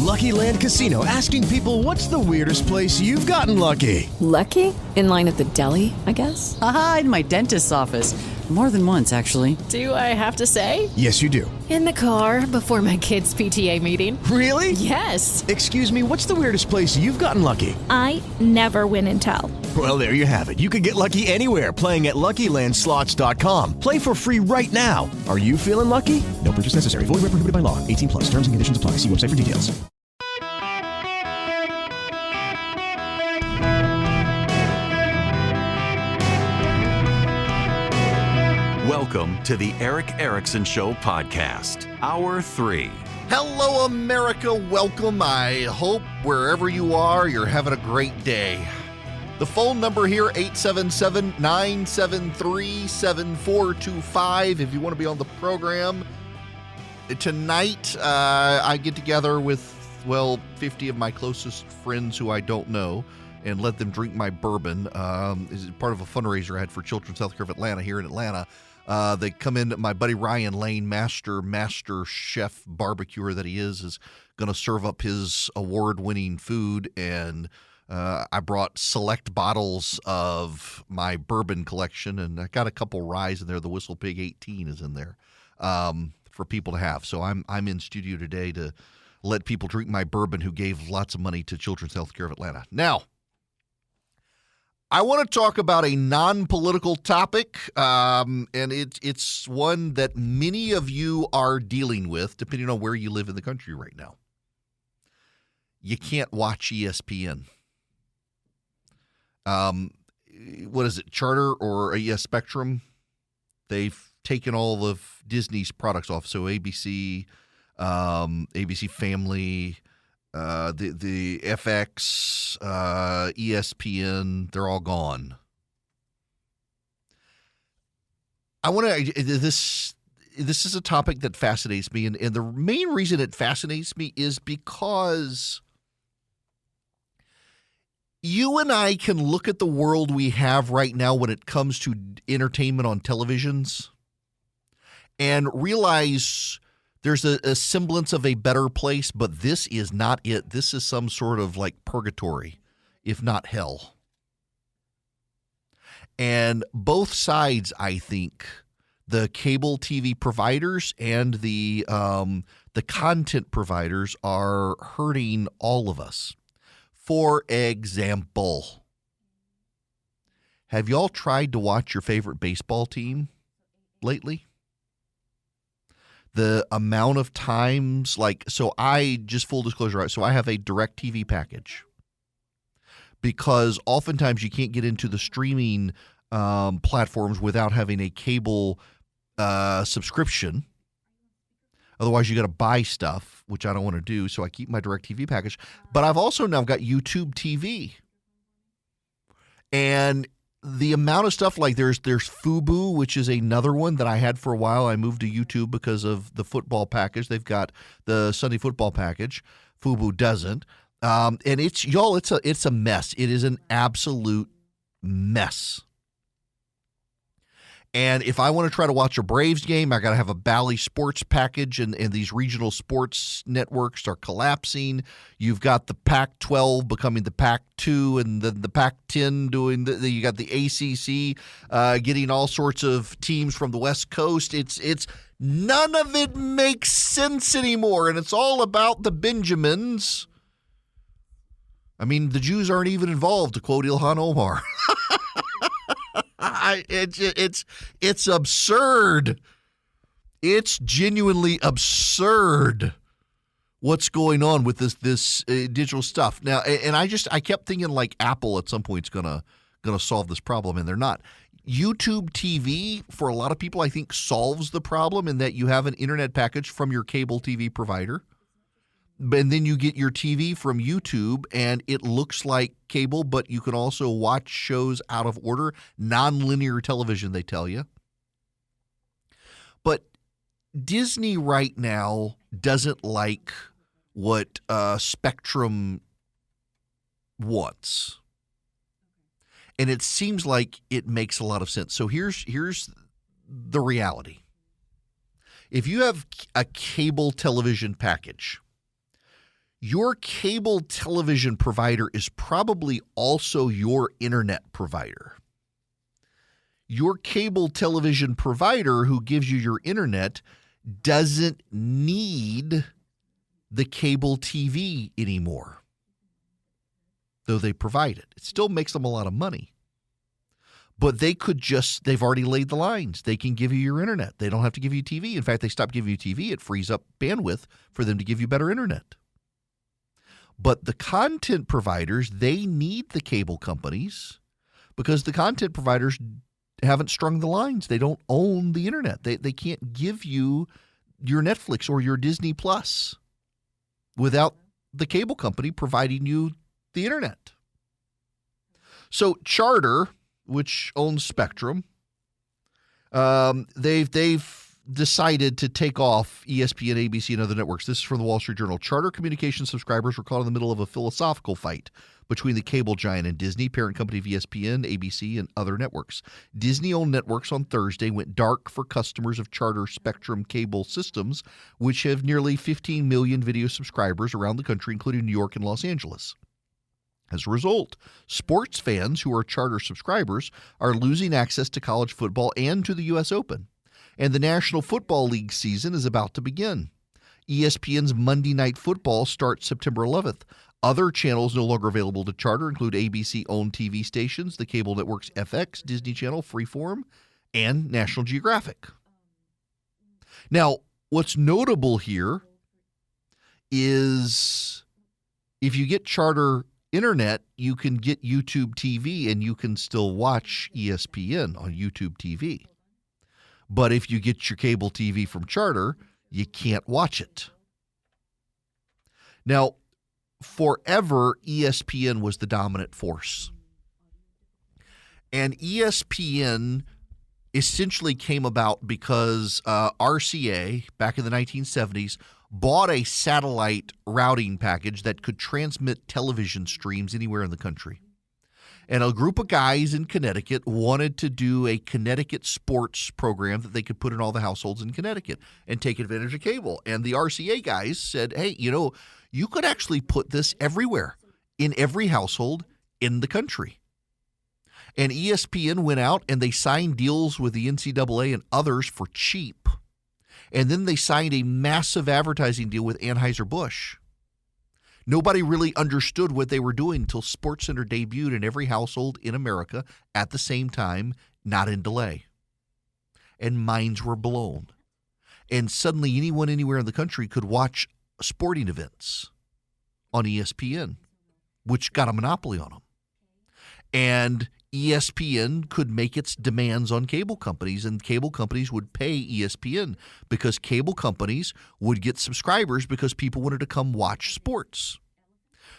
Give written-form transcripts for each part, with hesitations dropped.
Lucky Land Casino, asking people, what's the weirdest place you've gotten lucky? Lucky? In line at the deli, I guess? Aha, in my dentist's office. More than once, actually. Do I have to say? Yes, you do. In the car before my kids' PTA meeting. Really? Yes. Excuse me, what's the weirdest place you've gotten lucky? I never win and tell. Well, there you have it. You can get lucky anywhere, playing at LuckyLandSlots.com. Play for free right now. Are you feeling lucky? No purchase necessary. Void where prohibited by law. 18 plus. Terms and conditions apply. See website for details. Welcome to the Eric Erickson Show podcast, Hour 3. Hello, America. Welcome. I hope wherever you are, you're having a great day. The phone number here, 877-973-7425. If you want to be on the program. Tonight, I get together with, 50 of my closest friends who I don't know and let them drink my bourbon. This is part of a fundraiser I had for Children's Healthcare of Atlanta here in Atlanta. They come in, my buddy Ryan Lane, master chef barbecuer that he is going to serve up his award-winning food, and I brought select bottles of my bourbon collection, and I got a couple ryes in there. The Whistle Pig 18 is in there for people to have. So I'm in studio today to let people drink my bourbon who gave lots of money to Children's Healthcare of Atlanta. Now, I want to talk about a non-political topic, and it's one that many of you are dealing with, depending on where you live in the country right now. You can't watch ESPN. What is it, Charter or Spectrum? They've taken all of Disney's products off, so ABC, ABC Family, the FX, ESPN, they're all gone. This is a topic that fascinates me, and the main reason it fascinates me is because you and I can look at the world we have right now when it comes to entertainment on televisions and realize there's a semblance of a better place, but this is not it. This is some sort of like purgatory, if not hell. And both sides, I think, the cable TV providers and the content providers are hurting all of us. For example, have y'all tried to watch your favorite baseball team lately? The amount of times, so I, just full disclosure, right? So I have a DirecTV package because oftentimes you can't get into the streaming platforms without having a cable subscription. Otherwise, you got to buy stuff, which I don't want to do, so I keep my DirecTV package. But I've also now got YouTube TV. And the amount of stuff, like there's Fubo, which is another one that I had for a while. I moved to YouTube because of the football package. They've got the Sunday football package. Fubo doesn't. And it's a mess. It is an absolute mess. And if I want to try to watch a Braves game, I got to have a Bally Sports package, and these regional sports networks are collapsing. You've got the Pac-12 becoming the Pac-2, and the Pac-10 doing you got the ACC getting all sorts of teams from the West Coast. It's none of it makes sense anymore, and it's all about the Benjamins. I mean, the Jews aren't even involved, to quote Ilhan Omar. It's absurd. It's genuinely absurd what's going on with this digital stuff now. And I kept thinking like Apple at some point is gonna solve this problem, and they're not. YouTube TV for a lot of people, I think, solves the problem in that you have an internet package from your cable TV provider. And then you get your TV from YouTube, and it looks like cable, but you can also watch shows out of order. Non-linear television, they tell you. But Disney right now doesn't like what Spectrum wants. And it seems like it makes a lot of sense. So here's the reality. If you have a cable television package, your cable television provider is probably also your internet provider. Your cable television provider who gives you your internet doesn't need the cable TV anymore, though they provide it. It still makes them a lot of money. But they've already laid the lines. They can give you your internet. They don't have to give you TV. In fact, they stop giving you TV. It frees up bandwidth for them to give you better internet. But the content providers, they need the cable companies because the content providers haven't strung the lines. They don't own the internet. They can't give you your Netflix or your Disney Plus without the cable company providing you the internet. So Charter, which owns Spectrum, they've decided to take off ESPN, ABC, and other networks. This is from the Wall Street Journal. Charter communication subscribers were caught in the middle of a philosophical fight between the cable giant and Disney, parent company of ESPN, ABC, and other networks. Disney-owned networks on Thursday went dark for customers of Charter Spectrum cable systems, which have nearly 15 million video subscribers around the country, including New York and Los Angeles. As a result, sports fans who are Charter subscribers are losing access to college football and to the U.S. Open. And the National Football League season is about to begin. ESPN's Monday Night Football starts September 11th. Other channels no longer available to Charter include ABC-owned TV stations, the cable networks FX, Disney Channel, Freeform, and National Geographic. Now, what's notable here is if you get Charter internet, you can get YouTube TV and you can still watch ESPN on YouTube TV. But if you get your cable TV from Charter, you can't watch it. Now, forever, ESPN was the dominant force. And ESPN essentially came about because RCA, back in the 1970s, bought a satellite routing package that could transmit television streams anywhere in the country. And a group of guys in Connecticut wanted to do a Connecticut sports program that they could put in all the households in Connecticut and take advantage of cable. And the RCA guys said, hey, you could actually put this everywhere, in every household in the country. And ESPN went out and they signed deals with the NCAA and others for cheap. And then they signed a massive advertising deal with Anheuser-Busch. Nobody really understood what they were doing until SportsCenter debuted in every household in America at the same time, not in delay. And minds were blown. And suddenly anyone anywhere in the country could watch sporting events on ESPN, which got a monopoly on them. And ESPN could make its demands on cable companies, and cable companies would pay ESPN because cable companies would get subscribers because people wanted to come watch sports.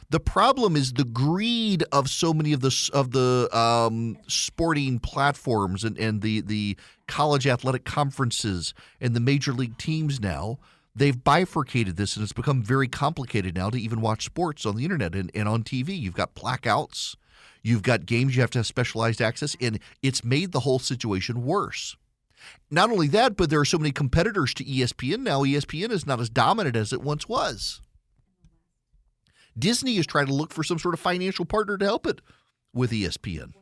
The problem is the greed of so many of the sporting platforms and the college athletic conferences and the major league teams now. They've bifurcated this, and it's become very complicated now to even watch sports on the internet and on TV. You've got blackouts. You've got games you have to have specialized access, and it's made the whole situation worse. Not only that, but there are so many competitors to ESPN now. ESPN is not as dominant as it once was. Disney is trying to look for some sort of financial partner to help it with ESPN.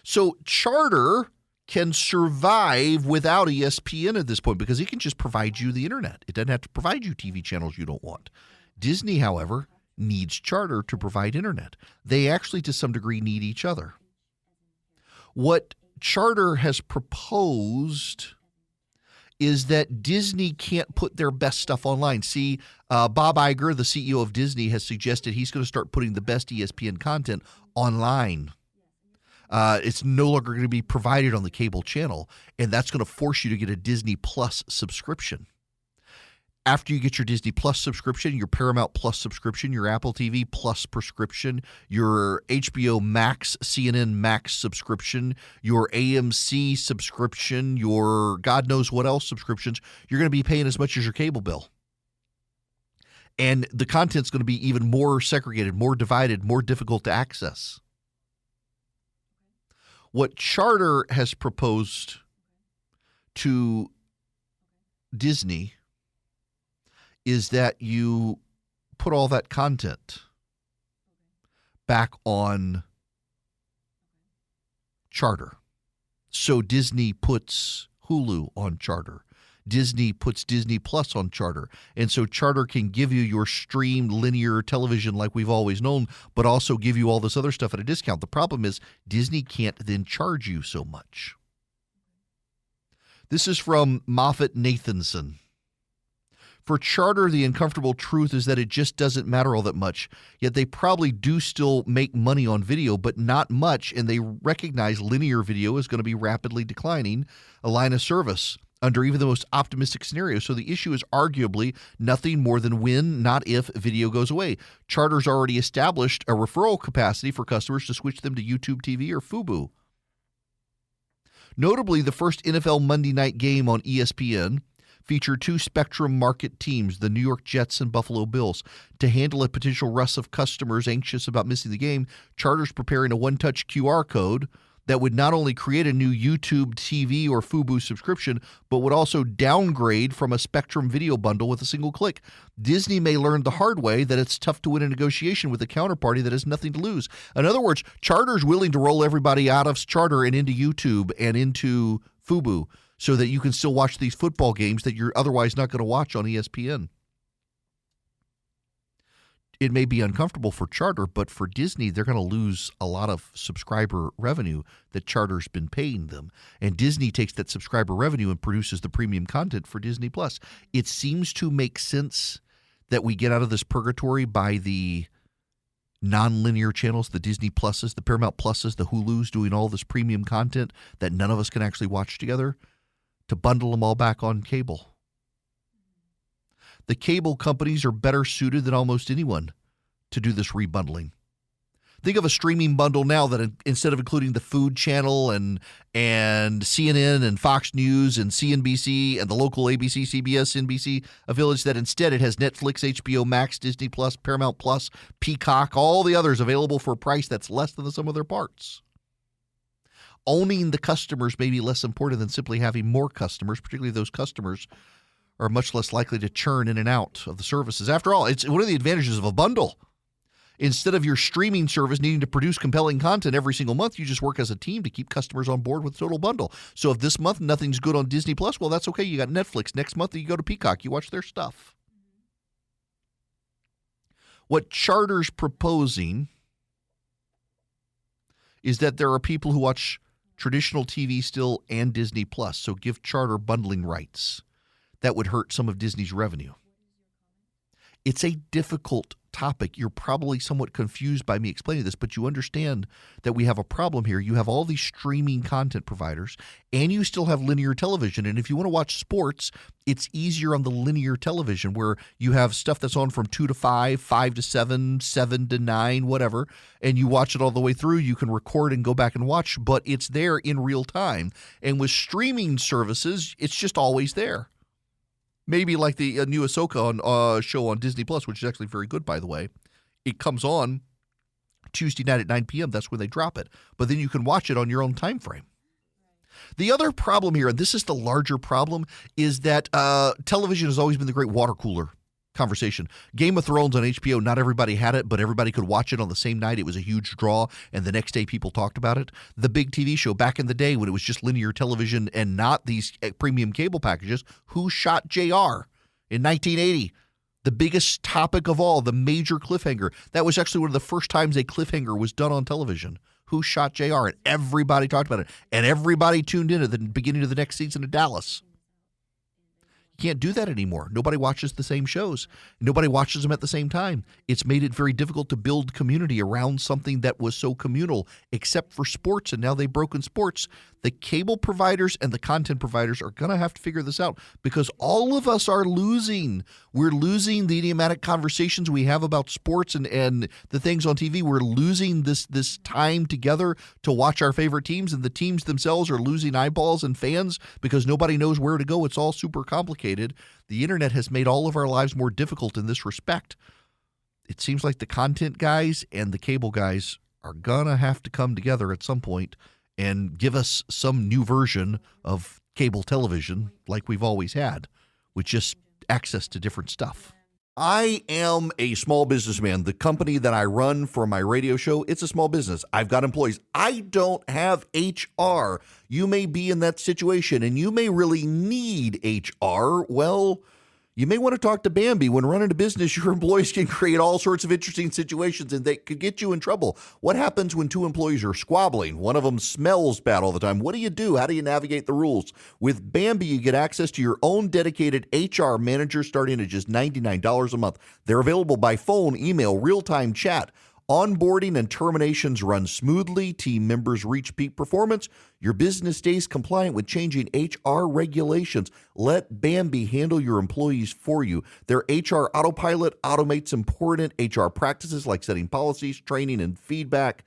So Charter can survive without ESPN at this point because it can just provide you the internet. It doesn't have to provide you TV channels you don't want. Disney, however, needs Charter to provide internet. They actually, to some degree, need each other. What Charter has proposed is that Disney can't put their best stuff online. See, Bob Iger, the CEO of Disney, has suggested he's going to start putting the best ESPN content online. It's no longer going to be provided on the cable channel, and that's going to force you to get a Disney Plus subscription. After you get your Disney Plus subscription, your Paramount Plus subscription, your Apple TV Plus prescription, your HBO Max, CNN Max subscription, your AMC subscription, your God knows what else subscriptions, you're going to be paying as much as your cable bill. And the content's going to be even more segregated, more divided, more difficult to access. What Charter has proposed to Disney is that you put all that content back on Charter. So Disney puts Hulu on Charter. Disney puts Disney Plus on Charter. And so Charter can give you your streamed linear television like we've always known, but also give you all this other stuff at a discount. The problem is Disney can't then charge you so much. This is from Moffett Nathanson. For Charter, the uncomfortable truth is that it just doesn't matter all that much. Yet they probably do still make money on video, but not much, and they recognize linear video is going to be rapidly declining, a line of service under even the most optimistic scenario. So the issue is arguably nothing more than when, not if, video goes away. Charter's already established a referral capacity for customers to switch them to YouTube TV or Fubo. Notably, the first NFL Monday night game on ESPN featured two Spectrum market teams, the New York Jets and Buffalo Bills. To handle a potential rush of customers anxious about missing the game, Charter's preparing a one-touch QR code that would not only create a new YouTube TV or Fubo subscription, but would also downgrade from a Spectrum video bundle with a single click. Disney may learn the hard way that it's tough to win a negotiation with a counterparty that has nothing to lose. In other words, Charter's willing to roll everybody out of Charter and into YouTube and into Fubo so that you can still watch these football games that you're otherwise not going to watch on ESPN. It may be uncomfortable for Charter, but for Disney, they're going to lose a lot of subscriber revenue that Charter's been paying them. And Disney takes that subscriber revenue and produces the premium content for Disney Plus. It seems to make sense that we get out of this purgatory by the non-linear channels, the Disney Pluses, the Paramount Pluses, the Hulus doing all this premium content that none of us can actually watch together, to bundle them all back on cable. The cable companies are better suited than almost anyone to do this rebundling. Think of a streaming bundle now that instead of including the Food Channel and CNN and Fox News and CNBC and the local ABC, CBS, NBC affiliates, that instead it has Netflix, HBO Max, Disney Plus, Paramount Plus, Peacock, all the others available for a price that's less than the sum of their parts. Owning the customers may be less important than simply having more customers, particularly those customers are much less likely to churn in and out of the services. After all, it's one of the advantages of a bundle. Instead of your streaming service needing to produce compelling content every single month, you just work as a team to keep customers on board with the total bundle. So if this month nothing's good on Disney Plus, well, that's okay. You got Netflix. Next month you go to Peacock. You watch their stuff. What Charter's proposing is that there are people who watch traditional TV still and Disney Plus, so give Charter bundling rights. That would hurt some of Disney's revenue. It's a difficult topic. You're probably somewhat confused by me explaining this, but you understand that we have a problem here. You have all these streaming content providers, and you still have linear television. And if you want to watch sports, it's easier on the linear television where you have stuff that's on from 2 to 5, 5 to 7, 7 to 9, whatever, and you watch it all the way through. You can record and go back and watch, but it's there in real time. And with streaming services, it's just always there. Maybe like the new Ahsoka show on Disney Plus, which is actually very good, by the way. It comes on Tuesday night at 9 p.m. That's when they drop it. But then you can watch it on your own time frame. The other problem here, and this is the larger problem, is that television has always been the great water cooler conversation. Game of Thrones on HBO, not everybody had it, but everybody could watch it on the same night. It was a huge draw, and the next day people talked about it. The big TV show back in the day when it was just linear television and not these premium cable packages, Who Shot JR in 1980? The biggest topic of all, the major cliffhanger. That was actually one of the first times a cliffhanger was done on television. Who Shot JR? And everybody talked about it, and everybody tuned in at the beginning of the next season of Dallas. You can't do that anymore. Nobody watches the same shows. Nobody watches them at the same time. It's made it very difficult to build community around something that was so communal, except for sports, and now they've broken sports. The cable providers and the content providers are going to have to figure this out because all of us are losing. We're losing the idiomatic conversations we have about sports and the things on TV. We're losing this time together to watch our favorite teams, and the teams themselves are losing eyeballs and fans because nobody knows where to go. It's all super complicated. The internet has made all of our lives more difficult in this respect. It seems like the content guys and the cable guys are going to have to come together at some point and give us some new version of cable television like we've always had, with just access to different stuff. I am a small businessman. The company that I run for my radio show, it's a small business. I've got employees. I don't have HR. You may be in that situation and you may really need HR. Well, you may want to talk to Bambi. When running a business, your employees can create all sorts of interesting situations and they could get you in trouble. What happens when two employees are squabbling? One of them smells bad all the time. What do you do? How do you navigate the rules? With Bambi, you get access to your own dedicated HR manager starting at just $99 a month. They're available by phone, email, real-time chat. Onboarding and terminations run smoothly. Team members reach peak performance. Your business stays compliant with changing HR regulations. Let Bambi handle your employees for you. Their HR autopilot automates important HR practices like setting policies, training, and feedback.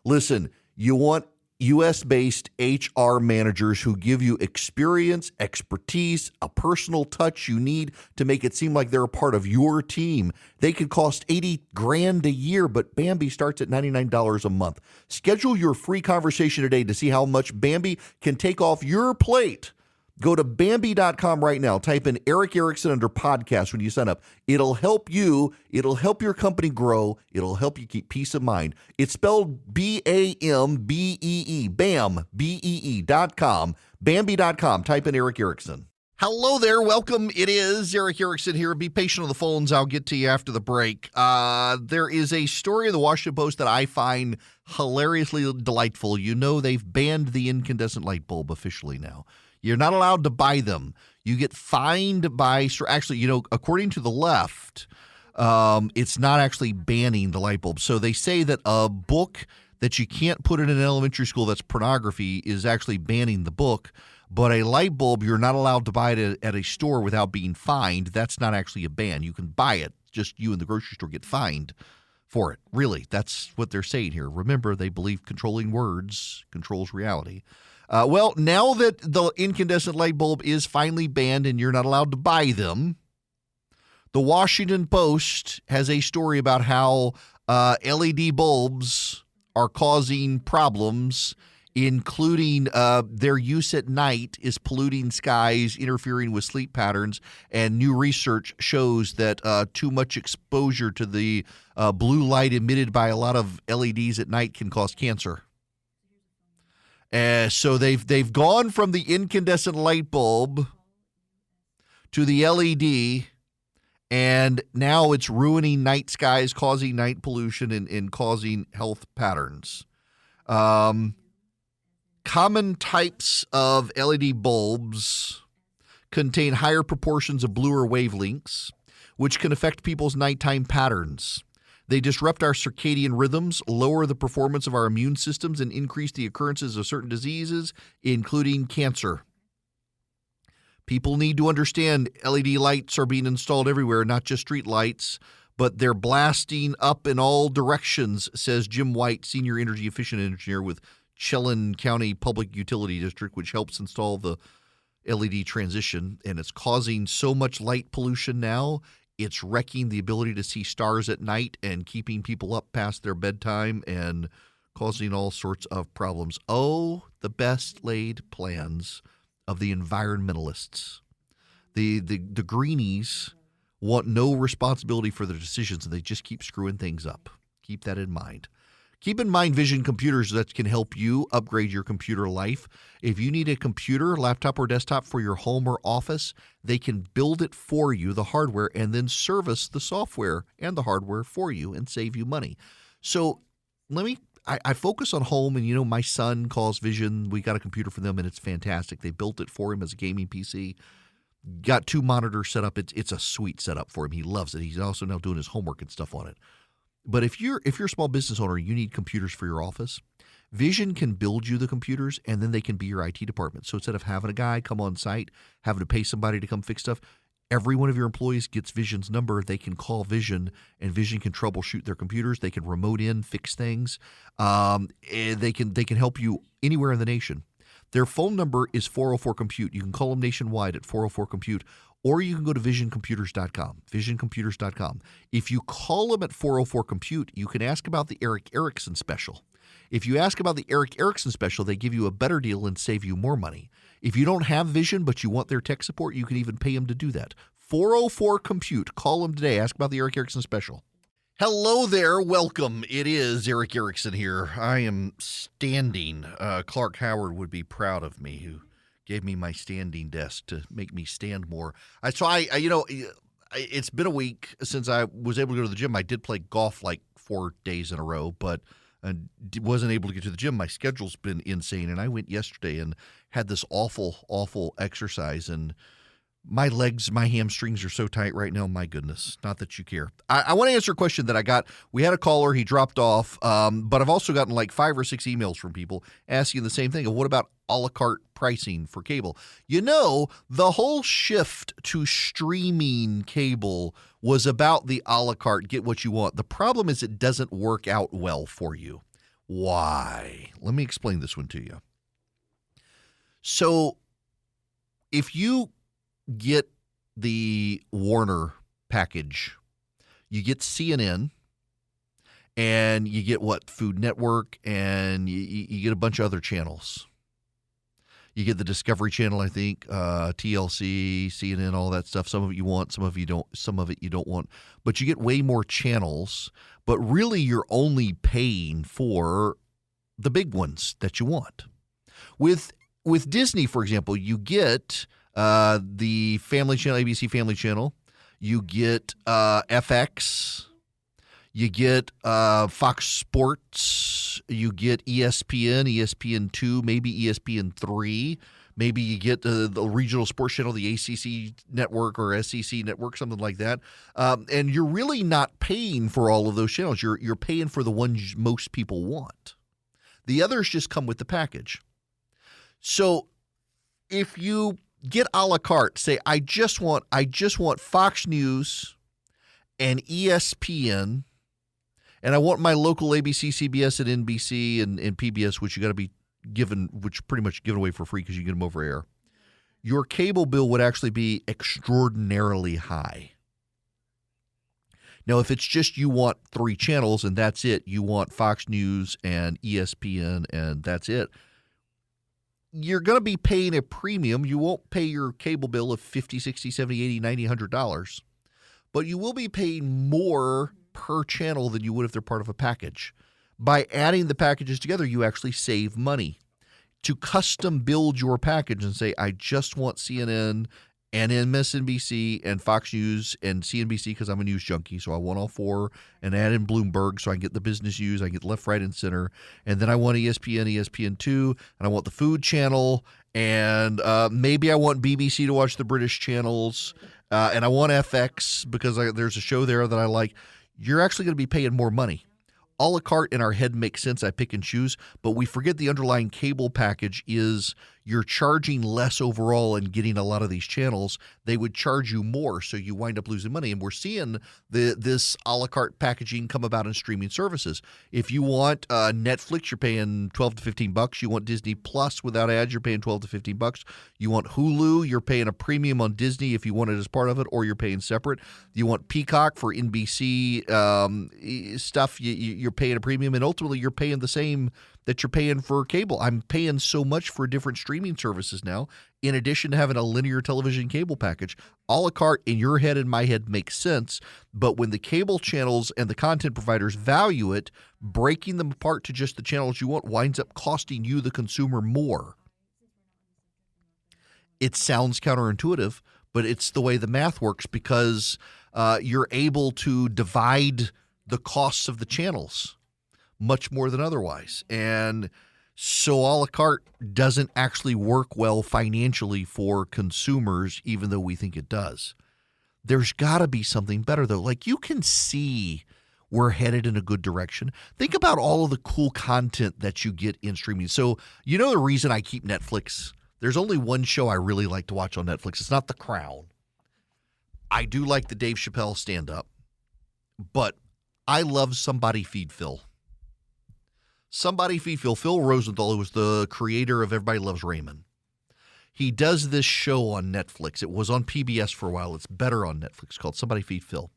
Listen, you want U.S.-based HR managers who give you experience, expertise, a personal touch you need to make it seem like they're a part of your team. They could cost $80,000 a year, but Bambi starts at $99 a month. Schedule your free conversation today to see how much Bambi can take off your plate. Go to Bambi.com right now. Type in Eric Erickson under podcast when you sign up. It'll help you. It'll help your company grow. It'll help you keep peace of mind. It's spelled B-A-M-B-E-E. BAM, B-E-E.com. Bambi.com. Type in Eric Erickson. Hello there. Welcome. It is Eric Erickson here. Be patient on the phones. I'll get to you after the break. There is a story in the Washington Post that I find hilariously delightful. You know they've banned the incandescent light bulb officially now. You're not allowed to buy them. You get fined by – actually, you know, according to the left, it's not actually banning the light bulb. So they say that a book that you can't put in an elementary school that's pornography is actually banning the book. But a light bulb, you're not allowed to buy it at a store without being fined. That's not actually a ban. You can buy it. Just you in the grocery store get fined for it. Really, that's what they're saying here. Remember, they believe controlling words controls reality. Well, now that the incandescent light bulb is finally banned and you're not allowed to buy them, the Washington Post has a story about how LED bulbs are causing problems, including their use at night is polluting skies, interfering with sleep patterns, and new research shows that too much exposure to the blue light emitted by a lot of LEDs at night can cause cancer. So they've gone from the incandescent light bulb to the LED, and now it's ruining night skies, causing night pollution, and causing health patterns. Common types of LED bulbs contain higher proportions of bluer wavelengths, which can affect people's nighttime patterns. They disrupt our circadian rhythms, lower the performance of our immune systems, and increase the occurrences of certain diseases, including cancer. People need to understand LED lights are being installed everywhere, not just street lights, but they're blasting up in all directions, says Jim White, Senior Energy Efficient Engineer with Chelan County Public Utility District, which helps install the LED transition. And it's causing so much light pollution now. It's wrecking the ability to see stars at night and keeping people up past their bedtime and causing all sorts of problems. Oh, the best laid plans of the environmentalists. The greenies want no responsibility for their decisions, and they just keep screwing things up. Keep that in mind. Keep in mind Vision Computers that can help you upgrade your computer life. If you need a computer, laptop, or desktop for your home or office, they can build it for you, the hardware, and then service the software and the hardware for you and save you money. So I focus on home, and, you know, my son calls Vision. We got a computer for them, and it's fantastic. They built it for him as a gaming PC. Got 2 monitors set up. It's a sweet setup for him. He loves it. He's also now doing his homework and stuff on it. But if you're a small business owner, you need computers for your office, Vision can build you the computers, and then they can be your IT department. So instead of having a guy come on site, having to pay somebody to come fix stuff, every one of your employees gets Vision's number. They can call Vision, and Vision can troubleshoot their computers. They can remote in, fix things. And they can help you anywhere in the nation. Their phone number is 404-COMPUTE. You can call them nationwide at 404-COMPUTE, or you can go to visioncomputers.com, visioncomputers.com. If you call them at 404-COMPUTE, you can ask about the Eric Erickson special. If you ask about the Eric Erickson special, they give you a better deal and save you more money. If you don't have Vision but you want their tech support, you can even pay them to do that. 404-COMPUTE. Call him today. Ask about the Eric Erickson special. Hello there. Welcome. It is Eric Erickson here. I am standing. Clark Howard would be proud of me, who gave me my standing desk to make me stand more. It's been a week since I was able to go to the gym. I did play golf like 4 days in a row, but I wasn't able to get to the gym. My schedule's been insane, and I went yesterday and had this awful exercise, and my legs, my hamstrings are so tight right now. My goodness, not that you care. I want to answer a question that I got. We had a caller. He dropped off, but I've also gotten like 5 or 6 emails from people asking the same thing. What about a la carte pricing for cable? You know, the whole shift to streaming cable was about the a la carte, get what you want. The problem is it doesn't work out well for you. Why? Let me explain this one to you. So if you get the Warner package, you get CNN, and you get Food Network, and you get a bunch of other channels. You get the Discovery Channel, I think, TLC, CNN, all that stuff. Some of it you want, some of you don't. Some of it you don't want. But you get way more channels. But really, you're only paying for the big ones that you want. With Disney, for example, you get the Family Channel, ABC Family Channel. You get FX. You get Fox Sports. You get ESPN, ESPN2, maybe ESPN3. Maybe you get the regional sports channel, the ACC network or SEC network, something like that. And you're really not paying for all of those channels. You're paying for the ones most people want. The others just come with the package. So if you get a la carte, say I just want Fox News and ESPN, and I want my local ABC, CBS, and NBC and PBS, which you got to be given, which pretty much given away for free because you get them over air. Your cable bill would actually be extraordinarily high. Now, if it's just you want 3 channels and that's it, you want Fox News and ESPN and that's it, you're going to be paying a premium. You won't pay your cable bill of $50, $60, $70, $80, $90, $100, but you will be paying more per channel than you would if they're part of a package. By adding the packages together, you actually save money. To custom build your package and say, I just want CNN and MSNBC and Fox News and CNBC because I'm a news junkie, so I want all 4, and add in Bloomberg so I can get the business news, I get left, right, and center. And then I want ESPN, ESPN2, and I want the Food Channel, and maybe I want BBC to watch the British channels, and I want FX because there's a show there that I like. You're actually going to be paying more money. A la carte in our head makes sense. I pick and choose, but we forget the underlying cable package is you're charging less overall and getting a lot of these channels. They would charge you more, so you wind up losing money. And we're seeing this a la carte packaging come about in streaming services. If you want Netflix, you're paying $12 to $15. You want Disney Plus without ads, you're paying $12 to $15. You want Hulu, you're paying a premium on Disney if you want it as part of it, or you're paying separate. You want Peacock for NBC stuff, you're paying a premium, and ultimately you're paying the same that you're paying for cable. I'm paying so much for different streaming services now, in addition to having a linear television cable package. A la carte in your head and my head makes sense, but when the cable channels and the content providers value it, breaking them apart to just the channels you want winds up costing you, the consumer, more. It sounds counterintuitive, but it's the way the math works because you're able to divide the costs of the channels much more than otherwise. And so a la carte doesn't actually work well financially for consumers, even though we think it does. There's got to be something better, though. Like, you can see we're headed in a good direction. Think about all of the cool content that you get in streaming. So, you know the reason I keep Netflix? There's only one show I really like to watch on Netflix. It's not The Crown. I do like the Dave Chappelle stand-up, but I love Somebody Feed Phil. Somebody Feed Phil. Phil Rosenthal, who was the creator of Everybody Loves Raymond. He does this show on Netflix. It was on PBS for a while. It's better on Netflix, called Somebody Feed Phil.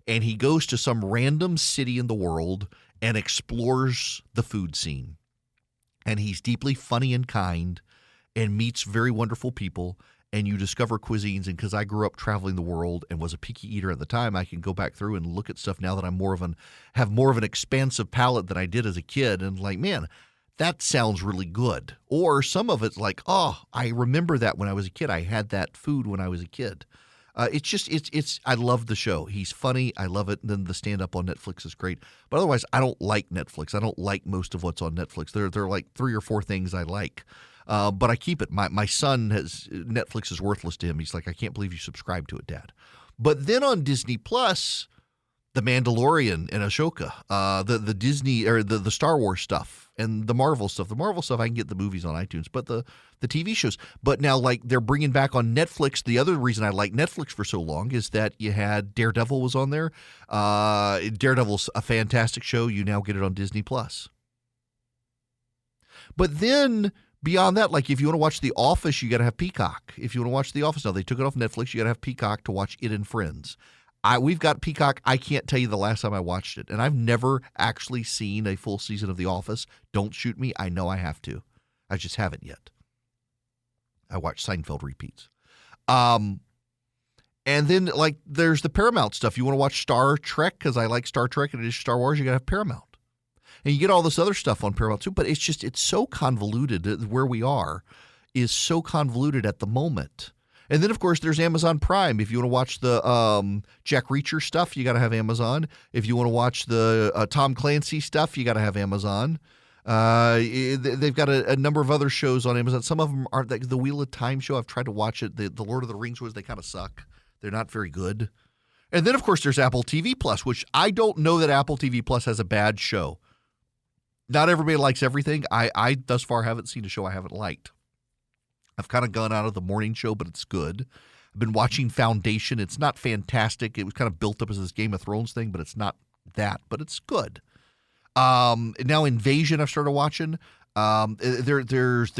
And he goes to some random city in the world and explores the food scene. And he's deeply funny and kind and meets very wonderful people. and you discover cuisines. And because I grew up traveling the world and was a picky eater at the time, I can go back through and look at stuff now that I'm have more of an expansive palate than I did as a kid. And like, man, that sounds really good. Or some of it's like, oh, I remember that when I was a kid. I had that food when I was a kid. It's I love the show. He's funny. I love it. And then the stand-up on Netflix is great. But otherwise, I don't like Netflix. I don't like most of what's on Netflix. There are like 3 or 4 things I like. But I keep it. My son Netflix is worthless to him. He's like, I can't believe you subscribe to it, Dad. But then on Disney Plus, The Mandalorian and Ahsoka, the Disney or the Star Wars stuff and the Marvel stuff. The Marvel stuff, I can get the movies on iTunes, but the TV shows. But now, like, they're bringing back on Netflix. The other reason I like Netflix for so long is that you had Daredevil was on there. Daredevil's a fantastic show. You now get it on Disney Plus. But then beyond that, like if you want to watch The Office, you got to have Peacock. If you want to watch The Office now, they took it off Netflix. You got to have Peacock to watch it and Friends. We've got Peacock. I can't tell you the last time I watched it. And I've never actually seen a full season of The Office. Don't shoot me. I know I have to. I just haven't yet. I watch Seinfeld repeats. And then, like, there's the Paramount stuff. You want to watch Star Trek, because I like Star Trek and it is Star Wars, you got to have Paramount. And you get all this other stuff on Paramount too. But it's so convoluted. Where we are is so convoluted at the moment. And then, of course, there's Amazon Prime. If you want to watch the Jack Reacher stuff, you got to have Amazon. If you want to watch the Tom Clancy stuff, you got to have Amazon. They've got a number of other shows on Amazon. Some of them are like the Wheel of Time show. I've tried to watch it. The Lord of the Rings ones, they kind of suck. They're not very good. And then, of course, there's Apple TV Plus, which I don't know that Apple TV Plus has a bad show. Not everybody likes everything. I thus far haven't seen a show I haven't liked. I've kind of gone out of the morning show, but it's good. I've been watching Foundation. It's not fantastic. It was kind of built up as this Game of Thrones thing, but it's not that, but it's good. Now Invasion I've started watching. There's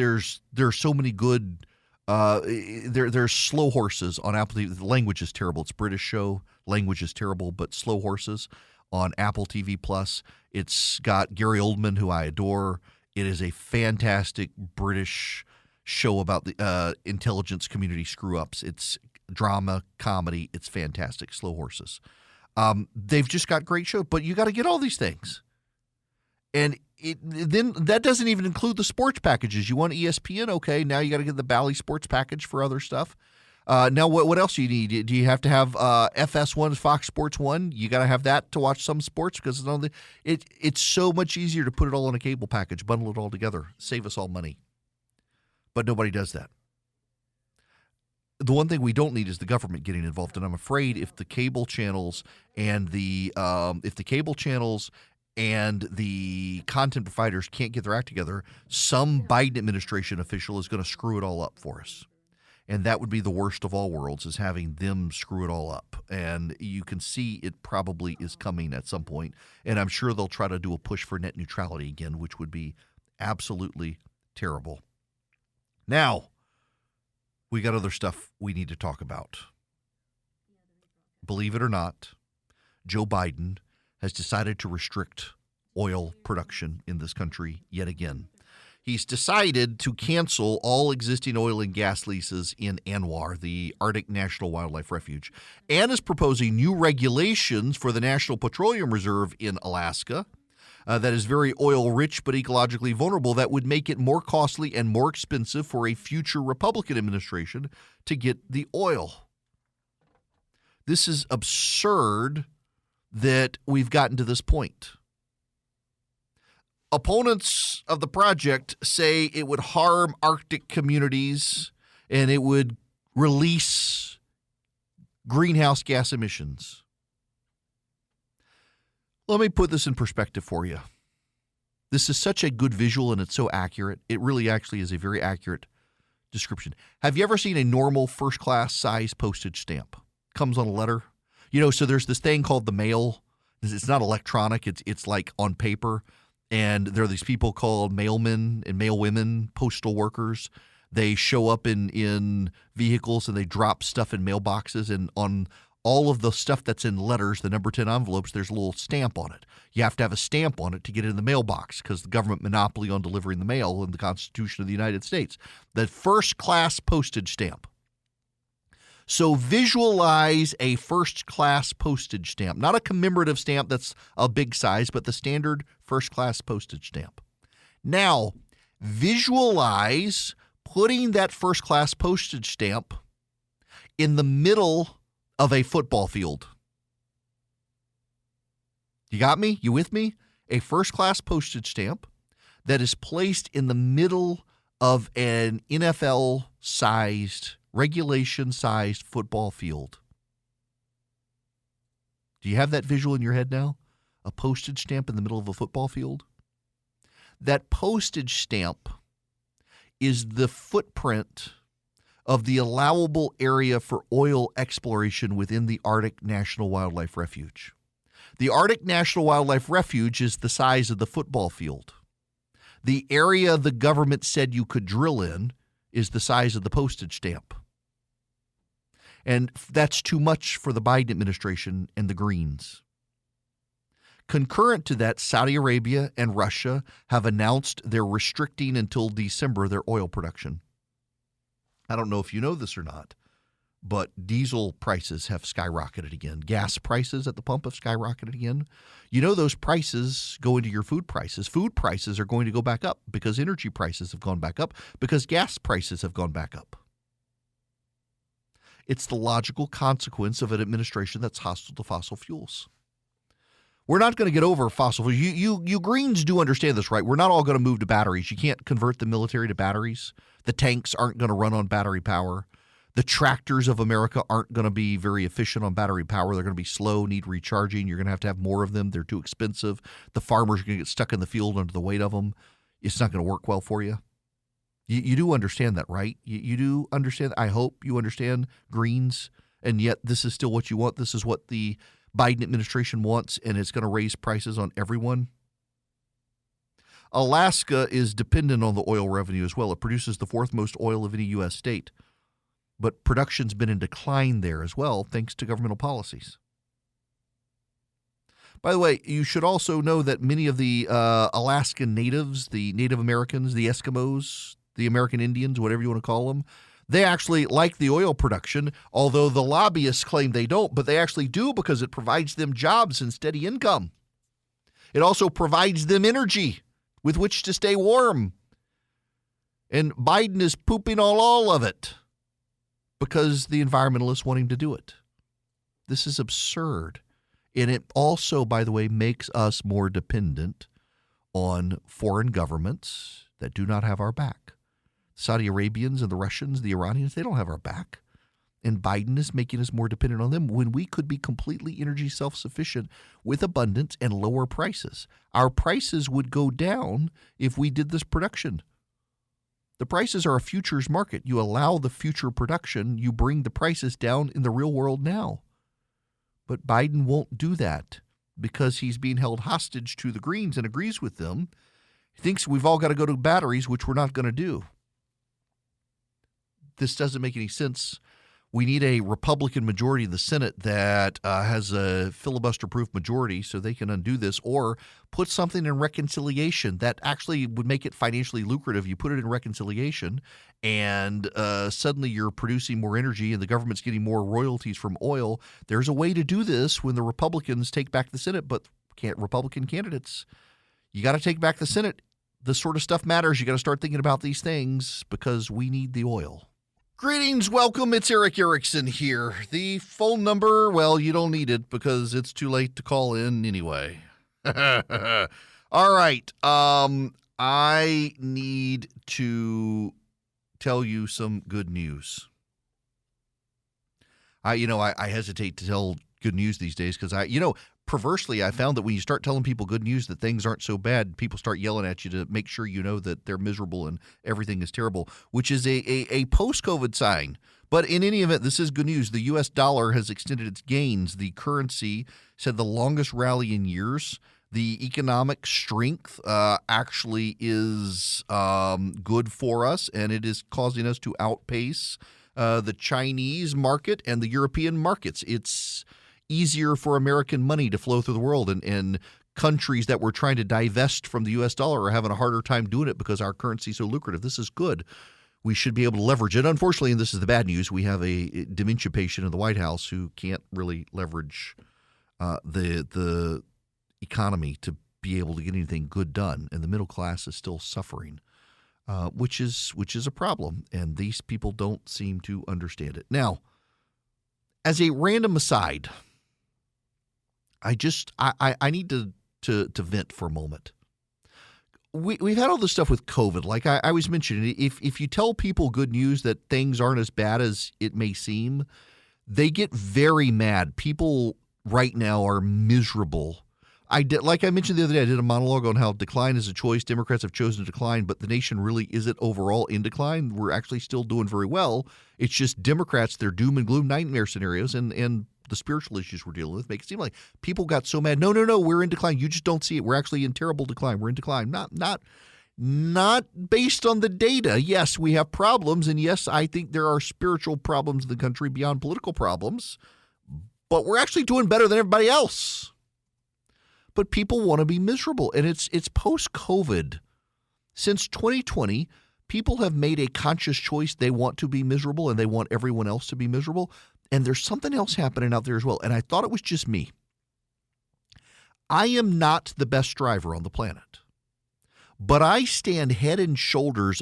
so many good there's Slow Horses on Apple TV. The language is terrible. It's a British show. Language is terrible, but Slow Horses on Apple TV Plus. It's got Gary Oldman, who I adore. It is a fantastic British show about the intelligence community screw-ups. It's drama, comedy. It's fantastic. Slow Horses. They've just got great shows, but you got to get all these things. And then that doesn't even include the sports packages. You want ESPN? Okay, now you got to get the Bally Sports package for other stuff. Now, what else do you need? Do you have to have FS1, Fox Sports 1? You got to have that to watch some sports because it's so much easier to put it all in a cable package, bundle it all together, save us all money. But nobody does that. The one thing we don't need is the government getting involved, and I'm afraid if the cable channels and the content providers can't get their act together, some Biden administration official is going to screw it all up for us. And that would be the worst of all worlds, is having them screw it all up. And you can see it probably is coming at some point. And I'm sure they'll try to do a push for net neutrality again, which would be absolutely terrible. Now, we got other stuff we need to talk about. Believe it or not, Joe Biden has decided to restrict oil production in this country yet again. He's decided to cancel all existing oil and gas leases in ANWR, the Arctic National Wildlife Refuge, and is proposing new regulations for the National Petroleum Reserve in Alaska that is very oil-rich but ecologically vulnerable, that would make it more costly and more expensive for a future Republican administration to get the oil. This is absurd that we've gotten to this point. Opponents of the project say it would harm Arctic communities and it would release greenhouse gas emissions. Let me put this in perspective for you. This is such a good visual and it's so accurate. It really actually is a very accurate description. Have you ever seen a normal first-class size postage stamp? Comes on a letter. You know, so there's this thing called the mail. It's not electronic. It's like on paper. And there are these people called mailmen and mailwomen, postal workers. They show up in vehicles and they drop stuff in mailboxes. And on all of the stuff that's in letters, the number 10 envelopes, there's a little stamp on it. You have to have a stamp on it to get it in the mailbox because the government monopoly on delivering the mail in the Constitution of the United States. The first-class postage stamp. So visualize a first-class postage stamp, not a commemorative stamp that's a big size, but the standard first-class postage stamp. Now, visualize putting that first-class postage stamp in the middle of a football field. You got me? You with me? A first-class postage stamp that is placed in the middle of an NFL-sized, regulation-sized football field. Do you have that visual in your head now? A postage stamp in the middle of a football field? That postage stamp is the footprint of the allowable area for oil exploration within the Arctic National Wildlife Refuge. The Arctic National Wildlife Refuge is the size of the football field. The area the government said you could drill in is the size of the postage stamp. And that's too much for the Biden administration and the Greens. Concurrent to that, Saudi Arabia and Russia have announced they're restricting until December their oil production. I don't know if you know this or not, but diesel prices have skyrocketed again. Gas prices at the pump have skyrocketed again. You know those prices go into your food prices. Food prices are going to go back up because energy prices have gone back up, because gas prices have gone back up. It's the logical consequence of an administration that's hostile to fossil fuels. We're not going to get over fossil fuels. You Greens do understand this, right? We're not all going to move to batteries. You can't convert the military to batteries. The tanks aren't going to run on battery power. The tractors of America aren't going to be very efficient on battery power. They're going to be slow, need recharging. You're going to have more of them. They're too expensive. The farmers are going to get stuck in the field under the weight of them. It's not going to work well for you. You do understand that, right? You do understand. I hope you understand, Greens, and yet this is still what you want. This is what the Biden administration wants, and it's going to raise prices on everyone. Alaska is dependent on the oil revenue as well. It produces the fourth most oil of any U.S. state. But production's been in decline there as well, thanks to governmental policies. By the way, you should also know that many of the Alaskan natives, the Native Americans, the Eskimos, the American Indians, whatever you want to call them, they actually like the oil production, although the lobbyists claim they don't, but they actually do because it provides them jobs and steady income. It also provides them energy with which to stay warm. And Biden is pooping on all of it because the environmentalists want him to do it. This is absurd. And it also, by the way, makes us more dependent on foreign governments that do not have our back. Saudi Arabians and the Russians, the Iranians, they don't have our back. And Biden is making us more dependent on them when we could be completely energy self-sufficient with abundance and lower prices. Our prices would go down if we did this production. The prices are a futures market. You allow the future production. You bring the prices down in the real world now. But Biden won't do that because he's being held hostage to the Greens and agrees with them. He thinks we've all got to go to batteries, which we're not going to do. This doesn't make any sense. We need a Republican majority in the Senate that has a filibuster-proof majority so they can undo this, or put something in reconciliation that actually would make it financially lucrative. You put it in reconciliation, and suddenly you're producing more energy and the government's getting more royalties from oil. There's a way to do this when the Republicans take back the Senate, but Republican candidates, you got to take back the Senate. This sort of stuff matters. You got to start thinking about these things because we need the oil. Greetings, welcome. It's Eric Erickson here. The phone number, well, you don't need it because it's too late to call in anyway. All right. I need to tell you some good news. I hesitate to tell good news these days because perversely, I found that when you start telling people good news that things aren't so bad, people start yelling at you to make sure you know that they're miserable and everything is terrible, which is a post-COVID sign. But in any event, this is good news. The U.S. dollar has extended its gains. The currency said the longest rally in years. The economic strength actually is good for us, and it is causing us to outpace the Chinese market and the European markets. It's easier for American money to flow through the world, and countries that were trying to divest from the U.S. dollar are having a harder time doing it because our currency is so lucrative. This is good. we should be able to leverage it. Unfortunately, and this is the bad news, we have a dementia patient in the White House who can't really leverage the economy to be able to get anything good done, and the middle class is still suffering, which is a problem, and these people don't seem to understand it. Now, as a random aside, I need to vent for a moment. We've had all this stuff with COVID. Like I was mentioning, if you tell people good news that things aren't as bad as it may seem, they get very mad. People right now are miserable. Like I mentioned the other day, I did a monologue on how decline is a choice. Democrats have chosen to decline, but the nation really isn't overall in decline. We're actually still doing very well. It's just Democrats, their doom and gloom nightmare scenarios and the spiritual issues we're dealing with make it seem like people got so mad. No, we're in decline. You just don't see it. We're actually in terrible decline. We're in decline. Not based on the data. Yes, we have problems, and yes, I think there are spiritual problems in the country beyond political problems, but we're actually doing better than everybody else. But people want to be miserable, and it's post-COVID. Since 2020, people have made a conscious choice. They want to be miserable, and they want everyone else to be miserable. And there's something else happening out there as well, and I thought it was just me. I am not the best driver on the planet, but I stand head and shoulders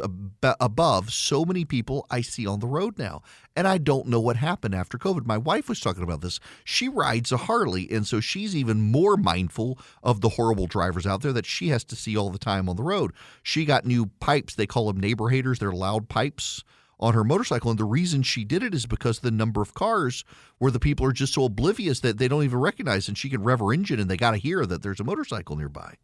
above so many people I see on the road now, and I don't know what happened after COVID. My wife was talking about this. She rides a Harley, and so she's even more mindful of the horrible drivers out there that she has to see all the time on the road. She got new pipes. They call them neighbor haters. They're loud pipes on her motorcycle, and the reason she did it is because the number of cars where the people are just so oblivious that they don't even recognize, and she can rev her engine, and they got to hear that there's a motorcycle nearby.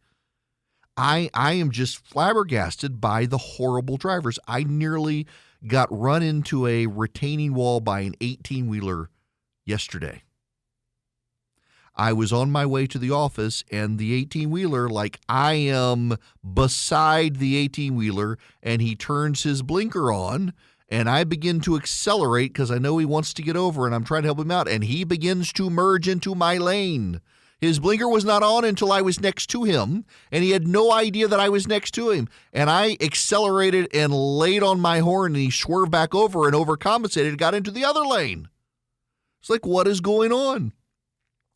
I am just flabbergasted by the horrible drivers. I nearly got run into a retaining wall by an 18-wheeler yesterday. I was on my way to the office, and the 18-wheeler, like I am beside the 18-wheeler, and he turns his blinker on, and I begin to accelerate because I know he wants to get over, and I'm trying to help him out, and he begins to merge into my lane. His blinker was not on until I was next to him, and he had no idea that I was next to him. And I accelerated and laid on my horn, and he swerved back over and overcompensated and got into the other lane. It's like, what is going on?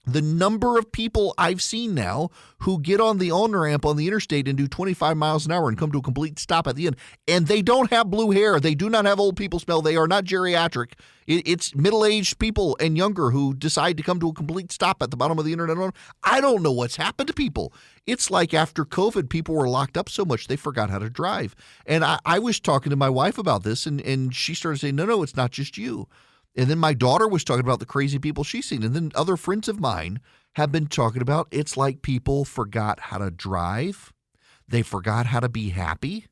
The number of people I've seen now who get on the on-ramp on the interstate and do 25 miles an hour and come to a complete stop at the end, and they don't have blue hair. They do not have old people smell. They are not geriatric. It's middle-aged people and younger who decide to come to a complete stop at the bottom of the internet. I don't know what's happened to people. It's like after COVID, people were locked up so much they forgot how to drive. And I was talking to my wife about this, and she started saying, no, it's not just you. And then my daughter was talking about the crazy people she's seen. And then other friends of mine have been talking about it's like people forgot how to drive. They forgot how to be happy.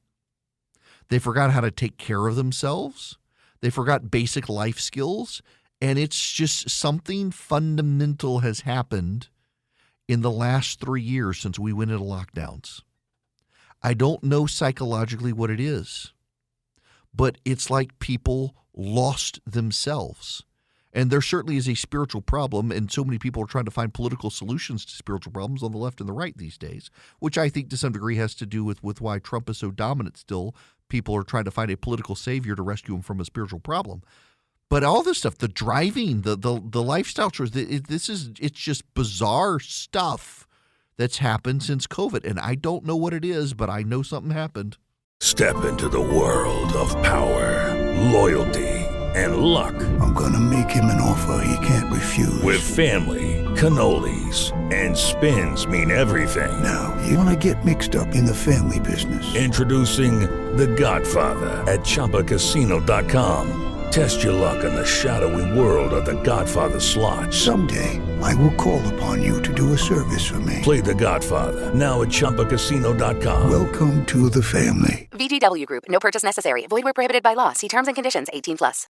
They forgot how to take care of themselves. They forgot basic life skills. And it's just something fundamental has happened in the last 3 years since we went into lockdowns. I don't know psychologically what it is, but it's like people lost themselves. And there certainly is a spiritual problem, and so many people are trying to find political solutions to spiritual problems on the left and the right these days, which I think to some degree has to do with why Trump is so dominant still. People are trying to find a political savior to rescue him from a spiritual problem. But all this stuff, the driving, the lifestyle choices, it's just bizarre stuff that's happened since COVID. And I don't know what it is, but I know something happened. Step into the world of power, loyalty, and luck. I'm gonna make him an offer he can't refuse. With family, cannolis, and spins mean everything. Now, you wanna get mixed up in the family business. Introducing The Godfather at ChumbaCasino.com. Test your luck in the shadowy world of The Godfather slot. Someday, I will call upon you to do a service for me. Play The Godfather, now at ChumbaCasino.com. Welcome to the family. VGW Group. No purchase necessary. Void where prohibited by law. See terms and conditions. 18+.